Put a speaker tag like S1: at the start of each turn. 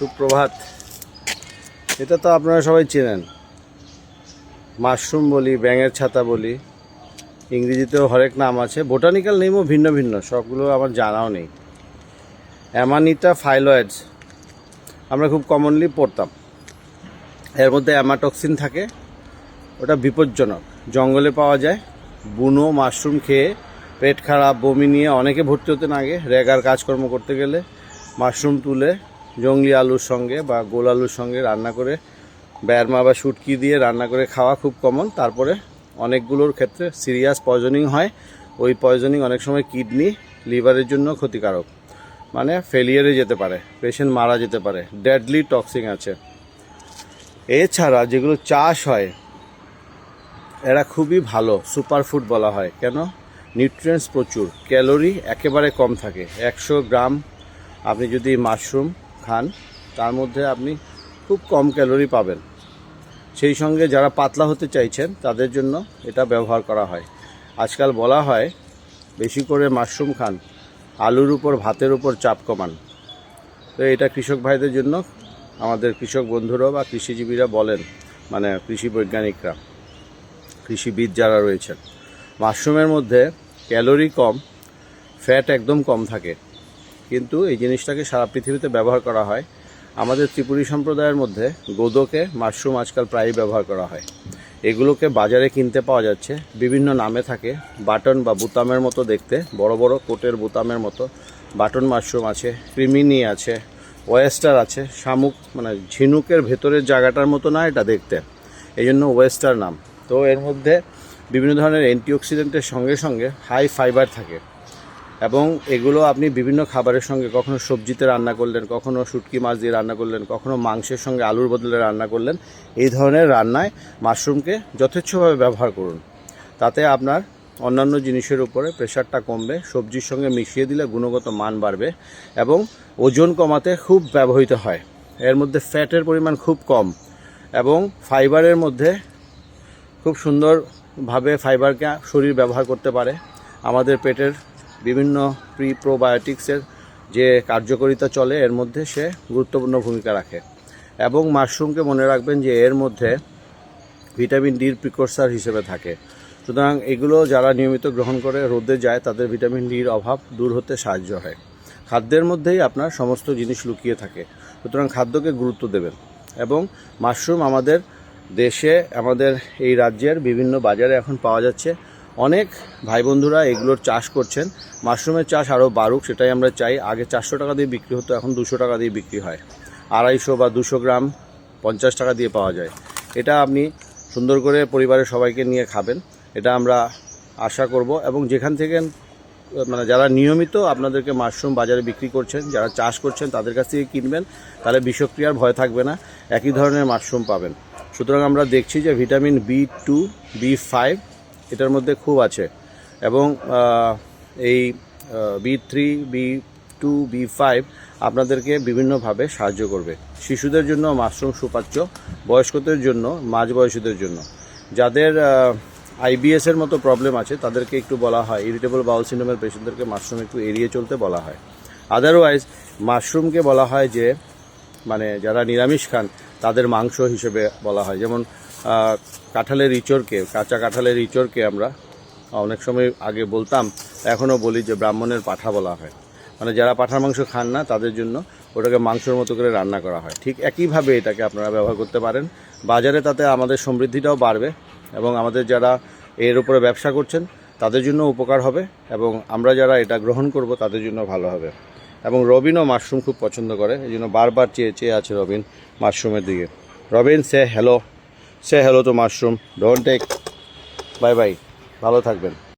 S1: সুপ্রভাত। এটা তো আপনারা সবাই চেনেন, মাশরুম বলি, ব্যাঙের ছাতা বলি, ইংরেজিতেও হরেক নাম আছে, বোটানিক্যাল নেমও ভিন্ন ভিন্ন, সবগুলো আমার জানাও নেই। অ্যামানিটা ফাইলয়েডস আমরা খুব কমনলি পড়তাম। এর মধ্যে অ্যামাটক্সিন থাকে, ওটা বিপজ্জনক, জঙ্গলে পাওয়া যায়। বুনো মাশরুম খেয়ে পেট খারাপ, বমি নিয়ে অনেকে ভর্তি হতেন আগে। রেগার কাজকর্ম করতে গেলে মাশরুম তুলে জংলি আলুর সঙ্গে বা গোল আলুর সঙ্গে রান্না করে, ব্যারমা বা শুটকি দিয়ে রান্না করে খাওয়া খুব কমন। তারপরে অনেকগুলোর ক্ষেত্রে সিরিয়াস পয়জনিং হয়। ওই পয়জনিং অনেক সময় কিডনি, লিভারের জন্য ক্ষতিকারক, মানে ফেলিয়ারে যেতে পারে, পেশেন্ট মারা যেতে পারে, ডেডলি টক্সিন আছে। এছাড়া যেগুলো চাষ হয় এরা খুবই ভালো, সুপারফুড বলা হয়। কেন? নিউট্রিয়েন্টস প্রচুর, ক্যালোরি একেবারে কম থাকে। 100 গ্রাম আপনি যদি মাশরুম খান তার মধ্যে আপনি খুব কম ক্যালোরি পাবেন। সেই সঙ্গে যারা পাতলা হতে চাইছেন তাদের জন্য এটা ব্যবহার করা হয়। আজকাল বলা হয় বেশি করে মাশরুম খান, আলুর উপর ভাতের উপর চাপ কমান। তো এটা কৃষক ভাইদের জন্য, আমাদের কৃষক বন্ধুরাও বা কৃষিজীবীরা বলেন, মানে কৃষি বৈজ্ঞানিকরা, কৃষিবিদ যারা রয়েছেন, মাশরুমের মধ্যে ক্যালোরি কম, ফ্যাট একদম কম থাকে। কিন্তু এই জিনিসটাকে সারা পৃথিবীতে ব্যবহার করা হয়। আমাদের ত্রিপুরী সম্প্রদায়ের মধ্যে গোদকে মাশরুম আজকাল প্রায়ই ব্যবহার করা হয়। এগুলোকে বাজারে কিনতে পাওয়া যাচ্ছে, বিভিন্ন নামে থাকে। বাটন বা বুতামের মতো দেখতে, বড় বড় কোটের বুতামের মতো বাটন মাশরুম আছে, ক্রিমিনি আছে, ওয়েস্টার আছে। শামুক মানে ঝিনুকের ভেতরের জায়গাটার মতো না এটা দেখতে, এই জন্য ওয়েস্টার নাম। তো এর মধ্যে বিভিন্ন ধরনের অ্যান্টিঅক্সিডেন্টের সঙ্গে সঙ্গে হাই ফাইবার থাকে, এবং এগুলো আপনি বিভিন্ন খাবারের সঙ্গে, কখনো সবজিতে রান্না করলেন, কখনো শুটকি মাছ দিয়ে রান্না করলেন, কখনো মাংসের সঙ্গে আলুর বদলে রান্না করলেন, এই ধরনের রান্নায় মাশরুমকে যথেচ্ছভাবে ব্যবহার করুন। তাতে আপনার অন্যান্য জিনিসের উপরে প্রেশারটা কমবে, সবজির সঙ্গে মিশিয়ে দিলে গুণগত মান বাড়বে, এবং ওজন কমাতে খুব ব্যবহৃত হয়। এর মধ্যে ফ্যাটের পরিমাণ খুব কম, এবং ফাইবারের মধ্যে খুব সুন্দরভাবে ফাইবারকে শরীর ব্যবহার করতে পারে। আমাদের পেটের বিভিন্ন প্রোবায়োটিক্সের যে কার্যকারিতা চলে এর মধ্যে সে গুরুত্বপূর্ণ ভূমিকা রাখে। এবং মাশরুমকে মনে রাখবেন যে এর মধ্যে ভিটামিন ডির প্রিকর্সার হিসেবে থাকে। সুতরাং এগুলো যারা নিয়মিত গ্রহণ করে, রোদে যায়, তাদের ভিটামিন ডির অভাব দূর হতে সাহায্য হয়। খাদ্যের মধ্যেই আপনার সমস্ত জিনিস লুকিয়ে থাকে। সুতরাং খাদ্যকে গুরুত্ব দেবেন। এবং মাশরুম আমাদের দেশে, আমাদের এই রাজ্যের বিভিন্ন বাজারে এখন পাওয়া যাচ্ছে। অনেক ভাই বন্ধুরা এগুলোর চাষ করছেন। মাশরুমের চাষ আরও বাড়ুক, সেটাই আমরা চাই। আগে 400 টাকা দিয়ে বিক্রি হতো, এখন 200 টাকা দিয়ে বিক্রি হয়। 250 বা 200 গ্রাম 50 টাকা দিয়ে পাওয়া যায়। এটা আপনি সুন্দর করে পরিবারের সবাইকে নিয়ে খাবেন, এটা আমরা আশা করব। এবং যেখান থেকে মানে যারা নিয়মিত আপনাদেরকে মাশরুম বাজারে বিক্রি করছেন, যারা চাষ করছেন, তাদের কাছ থেকে কিনবেন, তাহলে বিষক্রিয়ার ভয় থাকবে না, একই ধরনের মাশরুম পাবেন। সুতরাং আমরা দেখছি যে ভিটামিন B2, B5 এটার মধ্যে খুব আছে, এবং এই B3, B2, B5 আপনাদেরকে বিভিন্নভাবে সাহায্য করবে। শিশুদের জন্য মাশরুম সুপাচ্য, বয়স্কদের জন্য, মাঝবয়সীদের জন্য। যাদের IBS-এর মতো প্রবলেম আছে তাদেরকে একটু বলা হয়, ইরিটেবল বাউল সিন্ড্রোমের পেশেন্টদেরকে মাশরুম একটু এড়িয়ে চলতে বলা হয়। আদারওয়াইজ মাশরুমকে বলা হয় যে, মানে যারা নিরামিষ খান তাদের মাংস হিসেবে বলা হয়। যেমন কাঁঠালের ইঁচড়কে, কাঁচা কাঁঠালের ইঁচড়কে আমরা অনেক সময় আগে বলতাম, এখনও বলি যে ব্রাহ্মণের পাঁঠা বলা হয়। মানে যারা পাঁঠার মাংস খান না তাদের জন্য ওটাকে মাংসের মতো করে রান্না করা হয়। ঠিক একইভাবে এটাকে আপনারা ব্যবহার করতে পারেন বাজারে, তাতে আমাদের সমৃদ্ধিটাও বাড়বে, এবং আমাদের যারা এর উপরে ব্যবসা করছেন তাদের জন্য উপকার হবে, এবং আমরা যারা এটা গ্রহণ করব তাদের জন্য ভালো হবে। এবং রবিনও মাশরুম খুব পছন্দ করে, এই জন্য বারবার চেয়ে আছে রবিন মাশরুমের দিকে। রবিন, সে hello to mushroom, don't take, bye bye, ভালো থাকবেন।